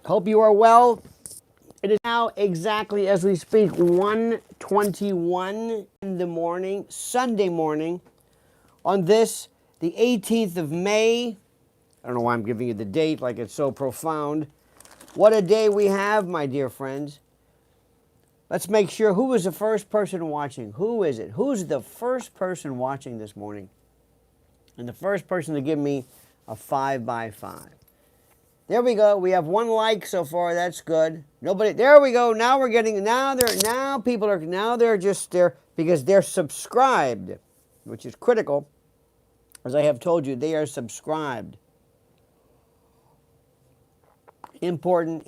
Hope you are well. It is now exactly as we speak 1:21 in the morning, Sunday morning, on this, the 18th of May. I don't know why I'm giving you the date like it's so profound. What a day we have, my dear friends. Let's make sure, who is the first person watching? Who is it? Who's the first person watching this morning? And the first person to give me a 5 by 5. There we go. We have 1 like so far. That's good. Nobody. There we go. Now we're getting. Now people are. Now they're just there because they're subscribed, which is critical. As I have told you, they are subscribed. Important.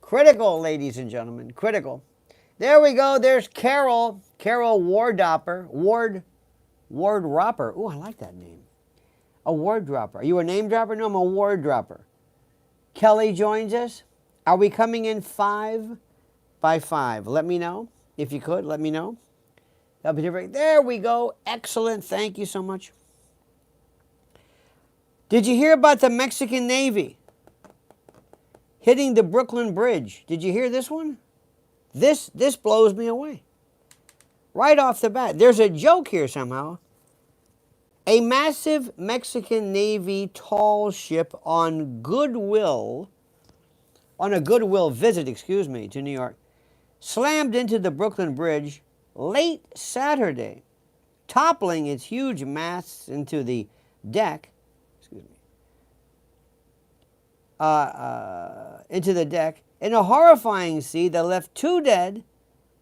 Critical, ladies and gentlemen. Critical. There we go. There's Carol. Carol Wardropper. Wardropper. Oh, I like that name. A word dropper. Are you a name dropper? No, I'm a word dropper. Kelly joins us. Are we coming in 5 by 5? Let me know. If you could, let me know. That'll be different. There we go. Excellent. Thank you so much. Did you hear about the Mexican Navy hitting the Brooklyn Bridge? Did you hear this one? This blows me away. Right off the bat. There's a joke here somehow. A massive Mexican Navy tall ship on a goodwill visit, to New York, slammed into the Brooklyn Bridge late Saturday, toppling its huge masts into the deck, in a horrifying scene that left 2 dead,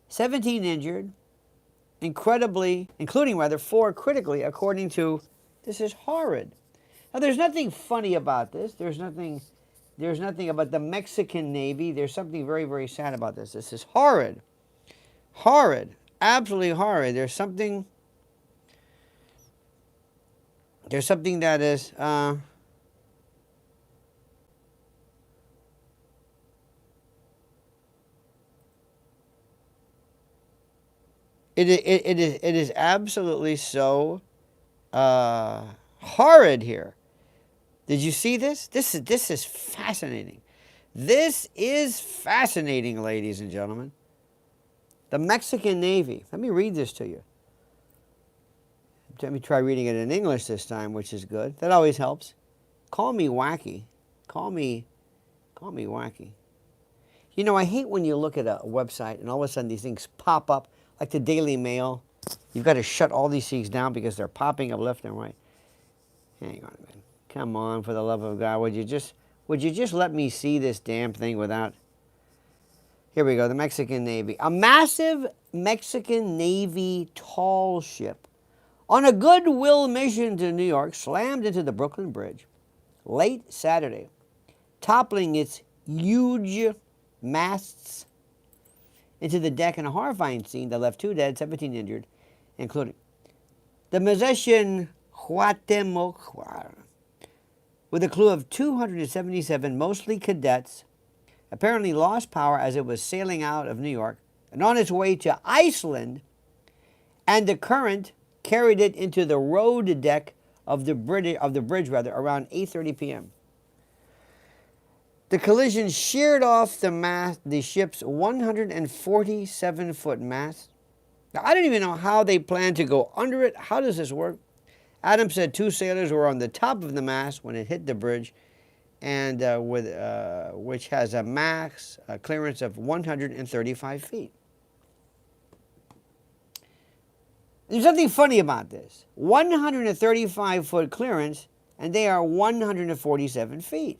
17 injured, including 4 critically, according to, this is horrid. Now, there's nothing funny about this. There's nothing about the Mexican Navy. There's something very, very sad about this. This is horrid. Horrid. Absolutely horrid. There's something that is, It is absolutely so horrid here. Did you see this? This is fascinating. This is fascinating, ladies and gentlemen. The Mexican Navy. Let me read this to you. Let me try reading it in English this time, which is good. That always helps. Call me wacky. Call me wacky. You know, I hate when you look at a website and all of a sudden these things pop up. Like the Daily Mail, you've got to shut all these things down because they're popping up left and right. Hang on a minute. Come on, for the love of God, would you just let me see this damn thing without? Here we go, the Mexican Navy. A massive Mexican Navy tall ship on a goodwill mission to New York slammed into the Brooklyn Bridge late Saturday, toppling its huge masts into the deck in a horrifying scene that left 2 dead, 17 injured, including the musician Cuauhtemoc, with a crew of 277, mostly cadets, apparently lost power as it was sailing out of New York and on its way to Iceland, and the current carried it into the road deck of the bridge around 8:30 p.m. The collision sheared off the ship's 147-foot mast. Now, I don't even know how they plan to go under it. How does this work? Adams said 2 sailors were on the top of the mast when it hit the bridge, and which has a max clearance of 135 feet. There's something funny about this. 135-foot clearance, and they are 147 feet.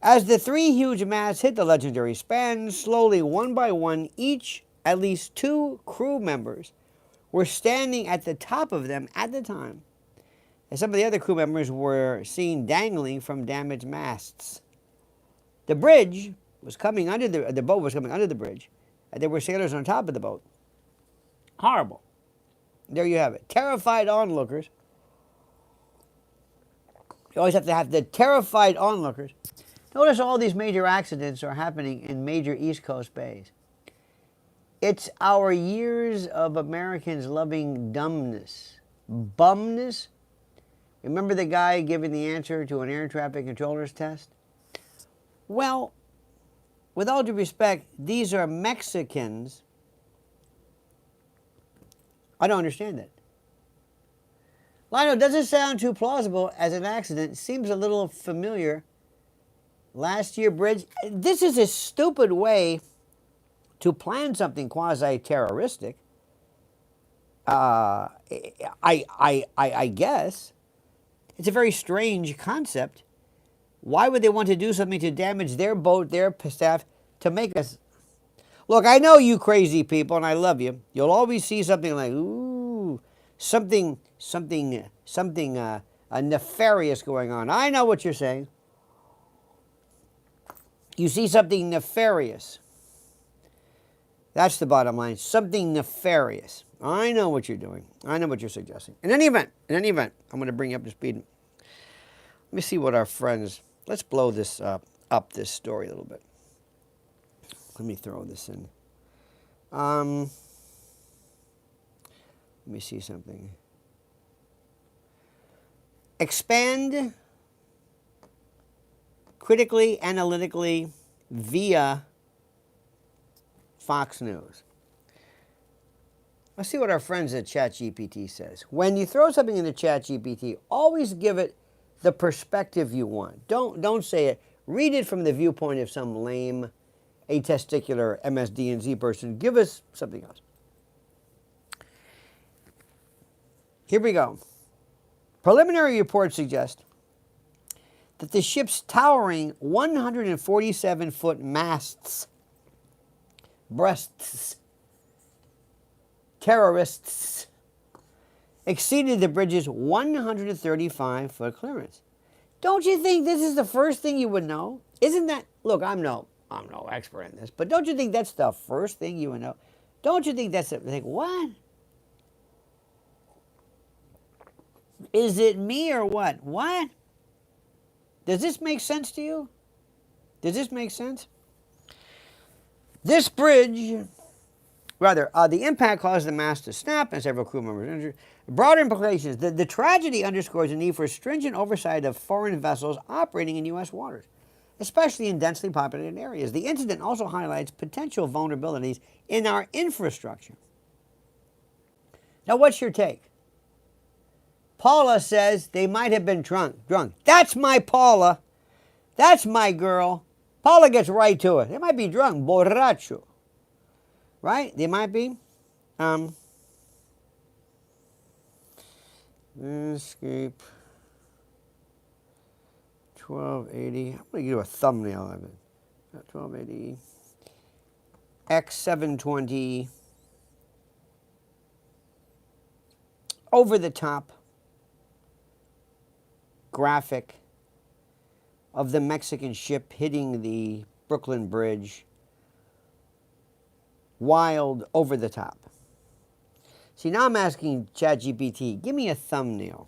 As the 3 huge masts hit the legendary span, slowly, one by one, at least 2 crew members were standing at the top of them at the time, and some of the other crew members were seen dangling from damaged masts. The bridge was coming under the boat was coming under the bridge, and there were sailors on top of the boat. Horrible. There you have it. Terrified onlookers. You always have to have the terrified onlookers. Notice all these major accidents are happening in major East Coast bays. It's our years of Americans loving dumbness, bumness, Remember the guy giving the answer to an air traffic controller's test? Well, with all due respect, these are Mexicans. I don't understand it. Lionel, doesn't sound too plausible as an accident. Seems a little familiar. Last year bridge. This is a stupid way to plan something quasi-terroristic. I guess. It's a very strange concept. Why would they want to do something to damage their boat, their staff, to make us... Look, I know you crazy people, and I love you. You'll always see something like, ooh, something nefarious going on. I know what you're saying. You see something nefarious. That's the bottom line. Something nefarious. I know what you're doing. I know what you're suggesting. In any event, I'm going to bring you up to speed. Let me see what our friends... Let's blow this up this story a little bit. Let me throw this in. Let me see something. Expand critically, analytically via Fox News. Let's see what our friends at ChatGPT says. When you throw something into ChatGPT, always give it the perspective you want. Don't say it. Read it from the viewpoint of some lame, atesticular MSD&Z person. Give us something else. Here we go. Preliminary reports suggest that the ship's towering 147-foot masts, breasts, terrorists, exceeded the bridge's 135-foot clearance. Don't you think this is the first thing you would know? Isn't that... Look, I'm no expert in this, but don't you think that's the first thing you would know? Don't you think that's the thing? What? Is it me or what? What? Does this make sense to you? Does this make sense? This bridge... Rather, the impact caused the mast to snap and several crew members injured. Broader implications. The tragedy underscores the need for stringent oversight of foreign vessels operating in U.S. waters, especially in densely populated areas. The incident also highlights potential vulnerabilities in our infrastructure. Now, what's your take? Paula says they might have been drunk. That's my Paula. That's my girl. Paula gets right to it. They might be drunk. Borracho. Right? They might be. Escape. 1280. I'm going to do a thumbnail of it. 1280. X720. Over the top graphic of the Mexican ship hitting the Brooklyn Bridge. Wild, over the top. See, now I'm asking ChatGPT, give me a thumbnail.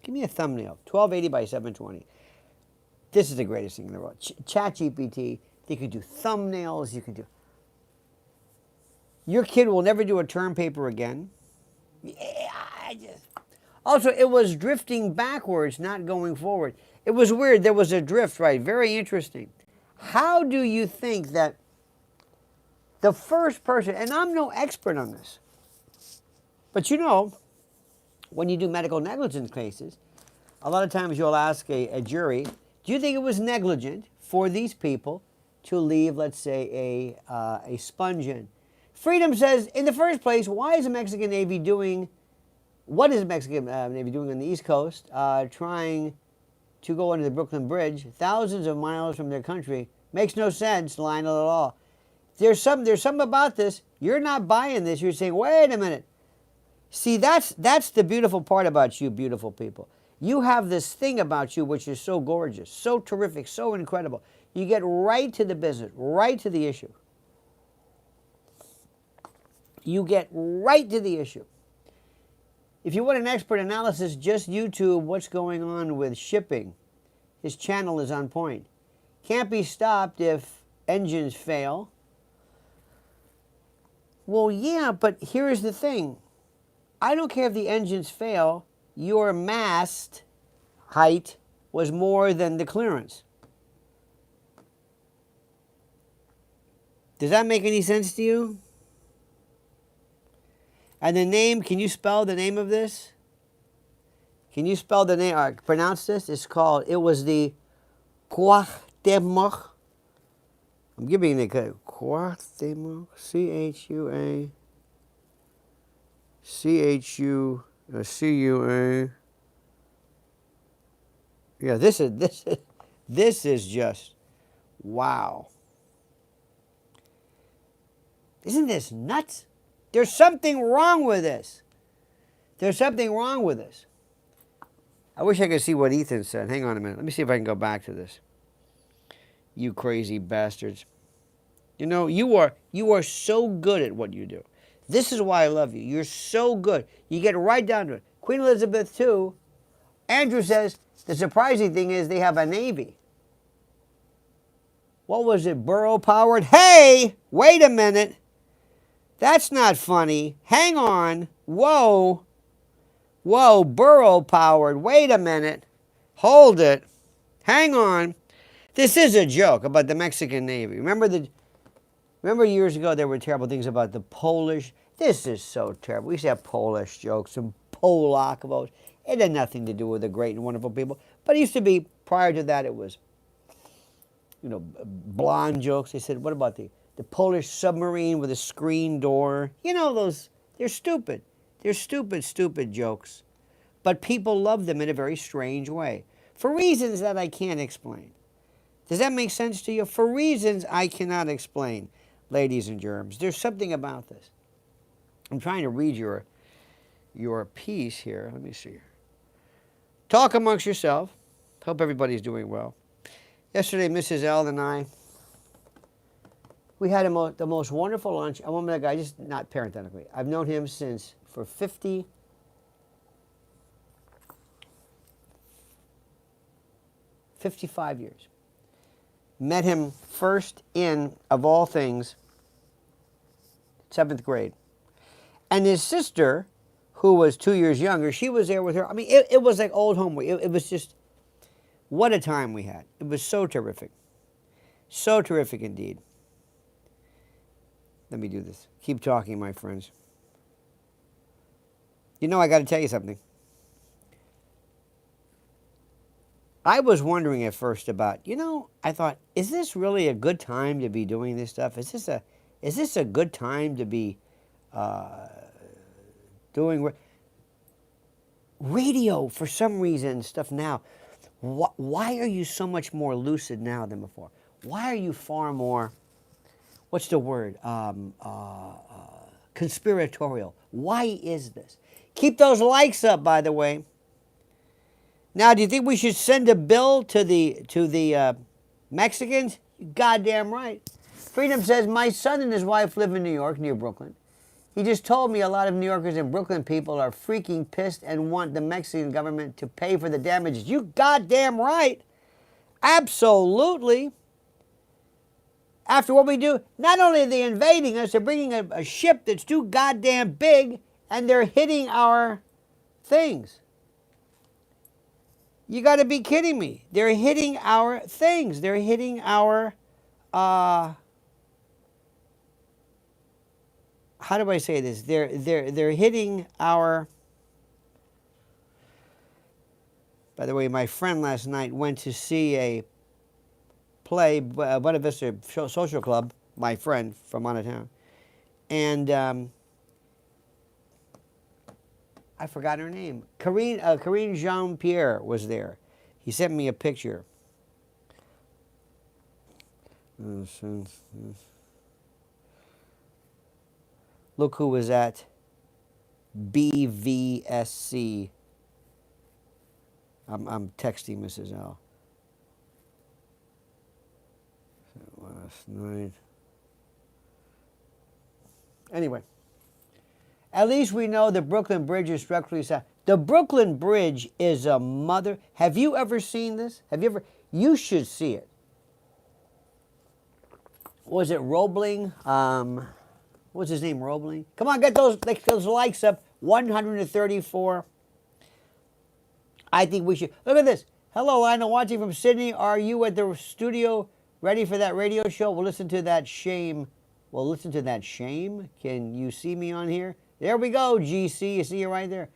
Give me a thumbnail. 1280 by 720. This is the greatest thing in the world. ChatGPT, they could do thumbnails. You can do... Your kid will never do a term paper again. Also, it was drifting backwards, not going forward. It was weird. There was a drift, right? Very interesting. How do you think that the first person, and I'm no expert on this, but you know, when you do medical negligence cases, a lot of times you'll ask a jury, do you think it was negligent for these people to leave, let's say, a sponge in? Freedom says, in the first place, why is the Mexican Navy doing, what is the Mexican Navy doing on the East Coast, trying to go under the Brooklyn Bridge, thousands of miles from their country? Makes no sense, Lionel, at all. There's something about this. You're not buying this. You're saying, wait a minute. See, that's the beautiful part about you, beautiful people. You have this thing about you which is so gorgeous, so terrific, so incredible. You get right to the business, right to the issue. You get right to the issue. If you want an expert analysis, just YouTube what's going on with shipping. His channel is on point. Can't be stopped if engines fail. Well, yeah, but here's the thing. I don't care if the engines fail. Your mast height was more than the clearance. Does that make any sense to you? And the name, can you spell the name of this? Can you spell the name, pronounce this? It's called, it was the Cuauhtémoc. I'm giving it a Cuauhtémoc, C-H-U-A. Yeah, this is just, wow. Isn't this nuts? There's something wrong with this. There's something wrong with this. I wish I could see what Ethan said. Hang on a minute. Let me see if I can go back to this. You crazy bastards. You know, you are so good at what you do. This is why I love you. You're so good. You get right down to it. Queen Elizabeth II, Andrew says, the surprising thing is they have a navy. What was it, borough-powered? Hey, wait a minute. That's not funny. Hang on. Whoa. Whoa, borough-powered. Wait a minute. Hold it. Hang on. This is a joke about the Mexican Navy. Remember years ago there were terrible things about the Polish? This is so terrible. We used to have Polish jokes and Polak votes. It had nothing to do with the great and wonderful people. But it used to be, prior to that, it was, you know, blonde jokes. They said, what about the Polish submarine with a screen door? You know, those, they're stupid. They're stupid, stupid jokes. But people love them in a very strange way, for reasons that I can't explain. Does that make sense to you? For reasons I cannot explain, ladies and germs. There's something about this. I'm trying to read your piece here. Let me see. Talk amongst yourself. Hope everybody's doing well. Yesterday, Mrs. L and I, we had the most wonderful lunch. I'm a guy, just not parenthetically. I've known him for 55 years. Met him first in, of all things, 7th grade. And his sister, who was 2 years younger, she was there with her. I mean, it was like old home. It was just, what a time we had. It was so terrific. So terrific indeed. Let me do this. Keep talking, my friends. You know, I got to tell you something. I was wondering at first about, you know, I thought, is this really a good time to be doing this stuff? Is this a good time to be doing radio for some reason stuff now? Why are you so much more lucid now than before? Why are you far more, what's the word, conspiratorial? Why is this? Keep those likes up, by the way. Now, do you think we should send a bill to the Mexicans? You goddamn right. Freedom says, my son and his wife live in New York, near Brooklyn. He just told me a lot of New Yorkers and Brooklyn people are freaking pissed and want the Mexican government to pay for the damages. You goddamn right. Absolutely. After what we do, not only are they invading us, they're bringing a ship that's too goddamn big, and they're hitting our things. You got to be kidding me. They're hitting our things. They're hitting our, how do I say this? They're hitting our, by the way, my friend last night went to see a play, Buena Vista Social Club, my friend from out of town. And I forgot her name. Corinne Jean-Pierre was there. He sent me a picture. Look who was at BVSC. I'm texting Mrs. L. Last night. Anyway. At least we know the Brooklyn Bridge is structurally sound. The Brooklyn Bridge is a mother. Have you ever seen this? Have you ever? You should see it. Was it Roebling? What's his name? Roebling? Come on, get those likes up. 134. I think we should. Look at this. Hello, Lionel, watching from Sydney. Are you at the studio ready for that radio show? We'll listen to that shame. We'll listen to that shame. Can you see me on here? There we go, GC. You see it right there.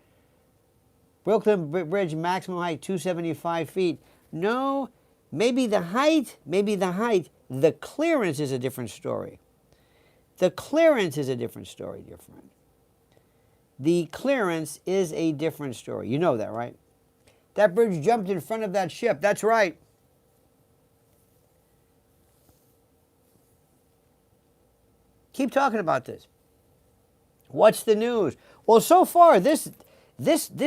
Brooklyn Bridge, maximum height, 275 feet. No, maybe the height. The clearance is a different story. The clearance is a different story, dear friend. The clearance is a different story. You know that, right? That bridge jumped in front of that ship. That's right. Keep talking about this. What's the news? Well, so far, this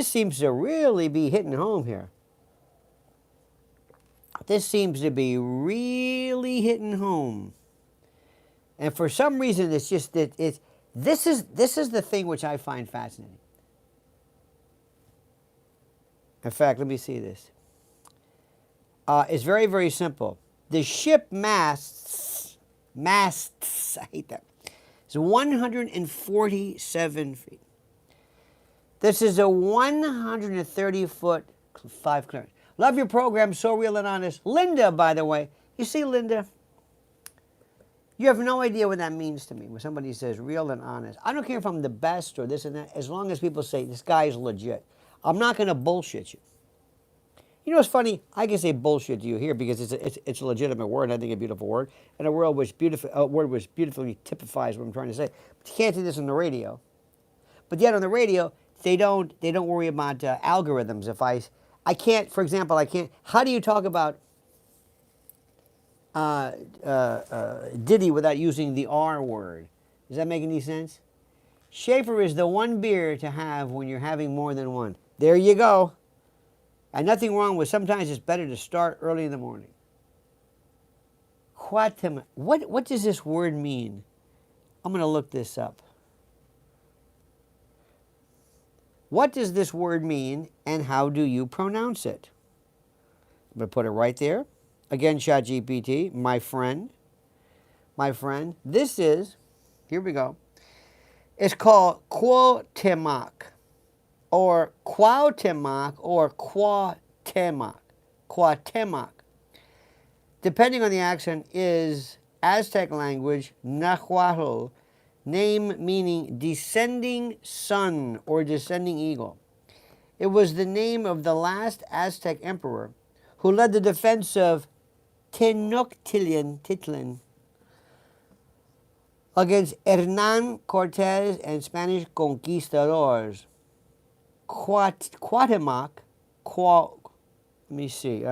seems to really be hitting home here. This seems to be really hitting home. And for some reason, it's just that this is the thing which I find fascinating. In fact, let me see this. It's very, very simple. The ship masts, I hate that. It's 147 feet. This is a 130-foot 5 clearance. Love your program, so real and honest. Linda, by the way. You see, Linda, you have no idea what that means to me when somebody says real and honest. I don't care if I'm the best or this and that, as long as people say this guy is legit. I'm not going to bullshit you. You know what's funny? I can say bullshit to you here because it's a legitimate word, and I think a beautiful word, and a word which beautifully typifies what I'm trying to say. But you can't do this on the radio. But yet on the radio, they don't worry about algorithms. If I can't, for example, how do you talk about Diddy without using the R word? Does that make any sense? Schaefer is the one beer to have when you're having more than one. There you go. And nothing wrong with sometimes it's better to start early in the morning. What does this word mean? I'm going to look this up. What does this word mean and how do you pronounce it? I'm going to put it right there. Again, ChatGPT, my friend. This is, here we go. It's called Cuauhtémoc, or Cuauhtémoc, or Cuauhtémoc. Depending on the accent, is Aztec language, Nahuatl, name meaning descending sun or descending eagle. It was the name of the last Aztec emperor who led the defense of Tenochtitlan against Hernán Cortés and Spanish conquistadors. Cuauhtémoc, let me see.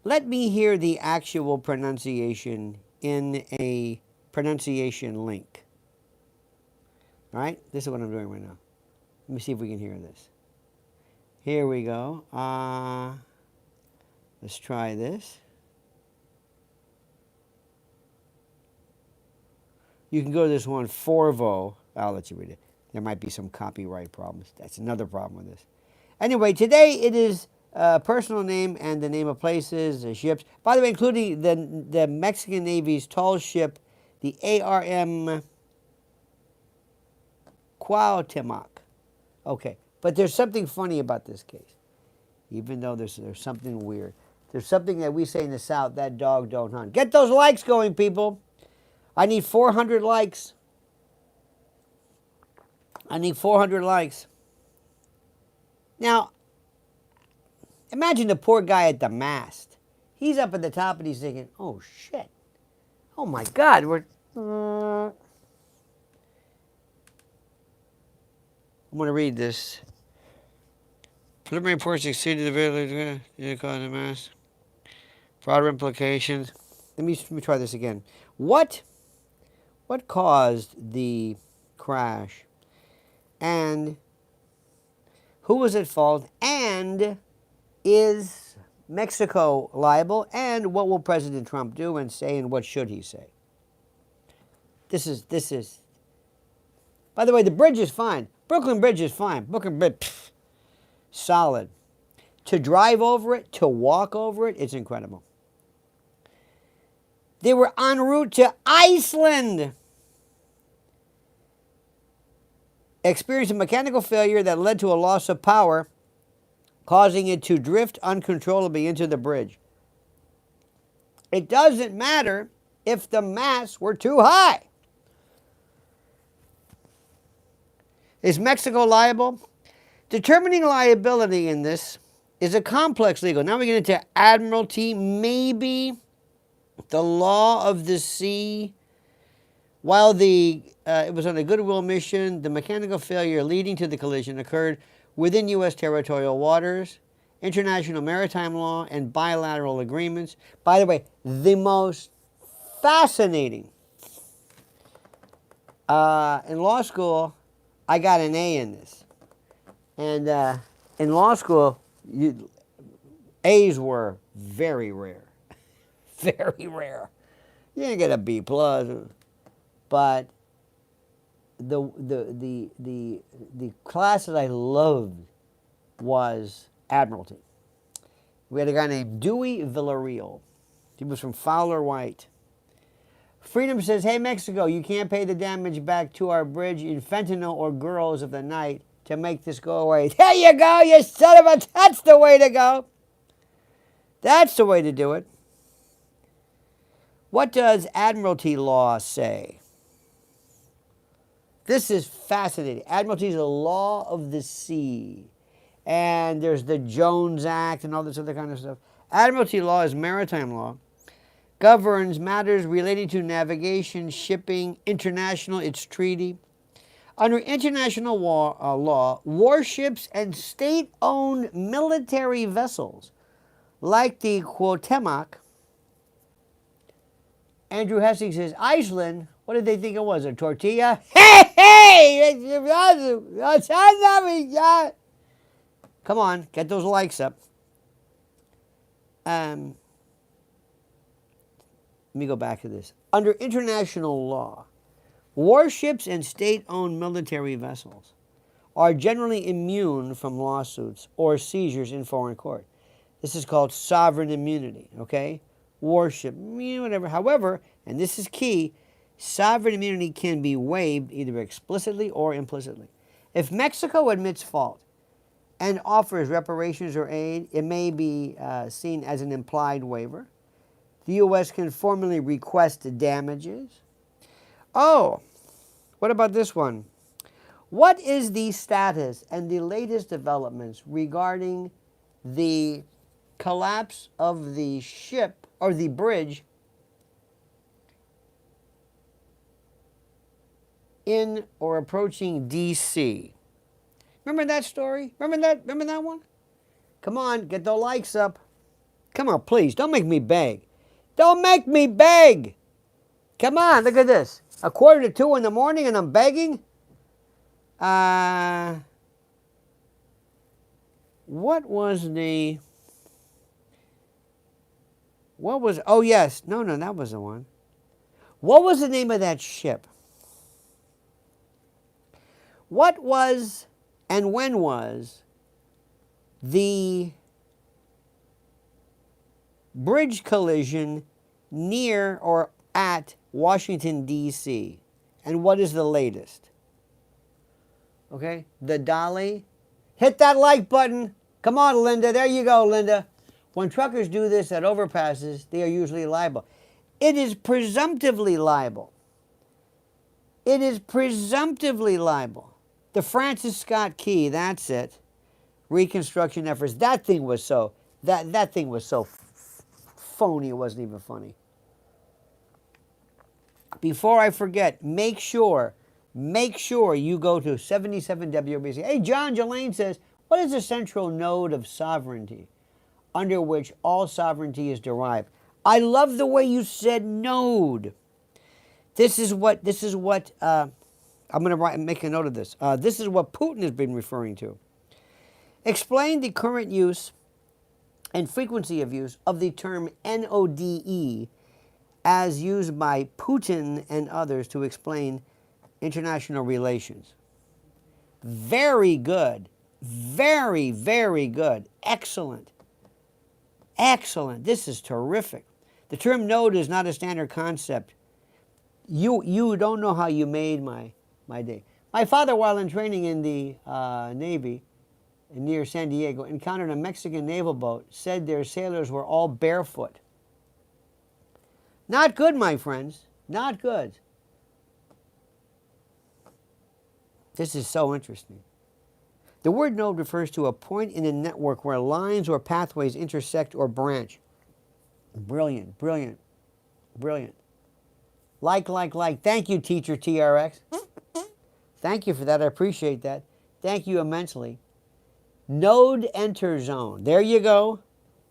Let me hear the actual pronunciation in a pronunciation link. All right? This is what I'm doing right now. Let me see if we can hear this. Here we go. Let's try this. You can go to this one, Forvo. I'll let you read it. There might be some copyright problems. That's another problem with this. Anyway, today it is personal name and the name of places, ships. By the way, including the Mexican Navy's tall ship, the ARM Cuauhtémoc. Okay, but there's something funny about this case. Even though there's something weird. There's something that we say in the South, that dog don't hunt. Get those likes going, people. I need 400 likes. I need 400 likes. Now, imagine the poor guy at the mast. He's up at the top and he's thinking, oh, shit. Oh, my God. I'm going to read this. Preliminary reports exceeded the village. The mast. Broader implications. Let me try this again. What caused the crash? And who was at fault? And is Mexico liable? And what will President Trump do and say, and what should he say? This is. By the way, the bridge is fine. Brooklyn Bridge is fine. Brooklyn Bridge, solid. To drive over it, to walk over it, it's incredible. They were en route to Iceland. experienced a mechanical failure that led to a loss of power, causing it to drift uncontrollably into the bridge. It doesn't matter if the masts were too high. Is Mexico liable? Determining liability in this is a complex legal. Now we get into admiralty, maybe the law of the sea. While it was on a goodwill mission, the mechanical failure leading to the collision occurred within U.S. territorial waters, international maritime law, and bilateral agreements. By the way, the most fascinating. In law school, I got an A in this. And in law school, A's were very rare. Very rare. You didn't get a B plus. But the class that I loved was Admiralty. We had a guy named Dewey Villarreal. He was from Fowler White. Freedom says, hey, Mexico, you can't pay the damage back to our bridge in fentanyl or girls of the night to make this go away. There you go, you son of a... That's the way to go. That's the way to do it. What does Admiralty law say? This is fascinating. Admiralty is a law of the sea. And there's the Jones Act and all this other kind of stuff. Admiralty law is maritime law. Governs matters relating to navigation, shipping, international, its treaty. Under international law, warships and state-owned military vessels, like the Cuauhtémoc. Andrew Hessing says, Iceland, what did they think it was, a tortilla? Hey! Come on, get those likes up. Let me go back to this. Under international law, warships and state-owned military vessels are generally immune from lawsuits or seizures in foreign court. This is called sovereign immunity, okay? Warship, whatever. However, and this is key, sovereign immunity can be waived either explicitly or implicitly. If Mexico admits fault and offers reparations or aid, it may be seen as an implied waiver. The U.S. can formally request damages. Oh, what about this one? What is the status and the latest developments regarding the collapse of the ship or the bridge in or approaching D.C.? Remember that story? Remember that one? Come on, get the likes up. Come on, please, don't make me beg. Don't make me beg. Come on, look at this. 1:45 in the morning and I'm begging? Oh yes, no, that was the one. What was the name of that ship? What was and when was the bridge collision near or at Washington, D.C.? And what is the latest? Okay, the Dolly. Hit that like button. Come on, Linda. There you go, Linda. When truckers do this at overpasses, they are usually liable. It is presumptively liable. It is presumptively liable. The Francis Scott Key, that's it. Reconstruction efforts. That thing was so phony, it wasn't even funny. Before I forget, make sure you go to 77 WBC. Hey, John Jelaine says, what is the central node of sovereignty under which all sovereignty is derived? I love the way you said node. This is what I'm going to make a note of this. This is what Putin has been referring to. Explain the current use and frequency of use of the term NODE as used by Putin and others to explain international relations. Very good. Very, very good. Excellent. Excellent. This is terrific. The term node is not a standard concept. You don't know how you made my day. My father, while in training in the Navy near San Diego, encountered a Mexican naval boat, said their sailors were all barefoot. Not good, my friends. Not good. This is so interesting. The word node refers to a point in a network where lines or pathways intersect or branch. Brilliant, brilliant, brilliant. Like. Thank you, teacher TRX. Thank you for that. I appreciate that. Thank you immensely. Node enter zone. There you go.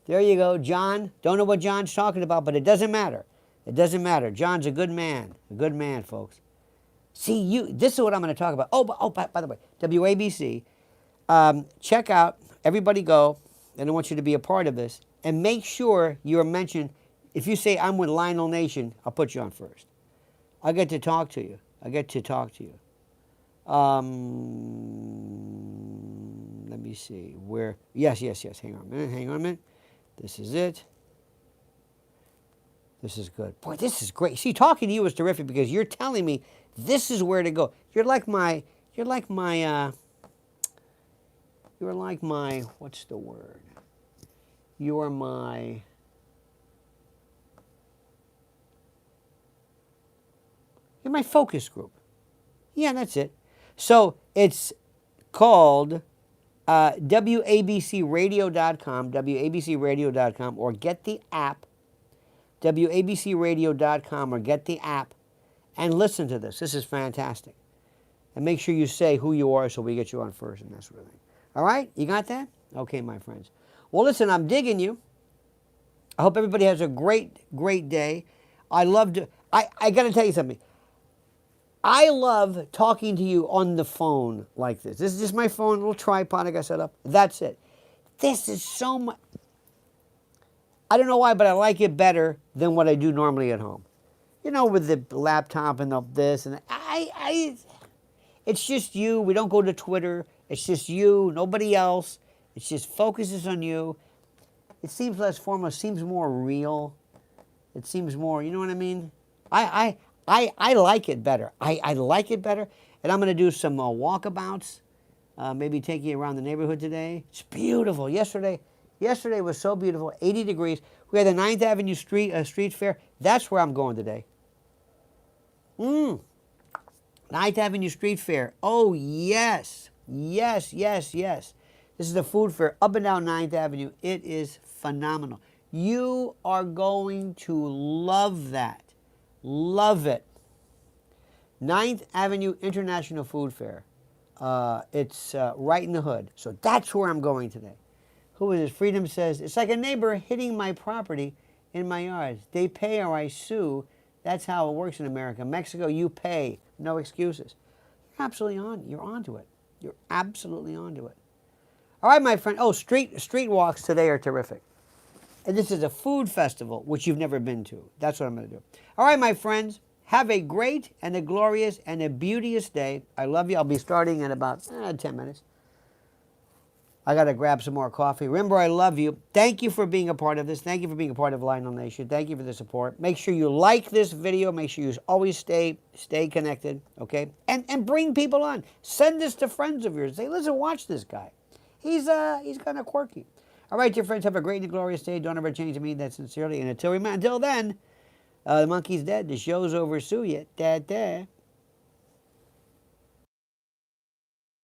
There you go. John, don't know what John's talking about, but it doesn't matter. It doesn't matter. John's a good man. A good man, folks. See, this is what I'm going to talk about. By the way, WABC. Check out, everybody go, and I want you to be a part of this, and make sure you're mentioned. If you say, I'm with LionelNation, I'll put you on first. I get to talk to you. Let me see. Where? Yes. Hang on a minute. This is it. This is good. Boy, this is great. See, talking to you is terrific because you're telling me this is where to go. You're like my, what's the word? You're my focus group. Yeah, that's it. So it's called WABCradio.com, or get the app, WABCradio.com, or get the app, and listen to this. This is fantastic. And make sure you say who you are so we get you on first and that sort of thing. All right? You got that? Okay, my friends. Well, listen, I'm digging you. I hope everybody has a great, great day. I got to tell you something. I love talking to you on the phone like this. This is just my phone, little tripod I got set up. That's it. This is so much. I don't know why, but I like it better than what I do normally at home. You know, with the laptop and this and that. It's just you. We don't go to Twitter. It's just you, nobody else. It just focuses on you. It seems less formal. It seems more real. It seems more, you know what I mean? I like it better. I like it better. And I'm going to do some walkabouts, maybe take you around the neighborhood today. It's beautiful. Yesterday was so beautiful, 80 degrees. We had the 9th Avenue street fair. That's where I'm going today. 9th Avenue Street Fair. Oh, yes. Yes. This is the food fair up and down 9th Avenue. It is phenomenal. You are going to love that. Love it. 9th Avenue International Food Fair. It's right in the hood. So that's where I'm going today. Who is this? Freedom says, it's like a neighbor hitting my property in my yard. They pay or I sue. That's how it works in America. Mexico, you pay. No excuses. You're absolutely on. You're onto it. You're absolutely onto it. All right, my friend. Oh, street walks today are terrific. And this is a food festival, which you've never been to. That's what I'm going to do. All right, my friends. Have a great and a glorious and a beauteous day. I love you. I'll be starting in about 10 minutes. I got to grab some more coffee. Remember, I love you. Thank you for being a part of this. Thank you for being a part of Lionel Nation. Thank you for the support. Make sure you like this video. Make sure you always stay connected, okay? And bring people on. Send this to friends of yours. Say, listen, watch this guy. He's kind of quirky. All right, dear friends, have a great and glorious day. Don't ever change to me that sincerely. And until then, the monkey's dead. The show's over. Sue ya. Da.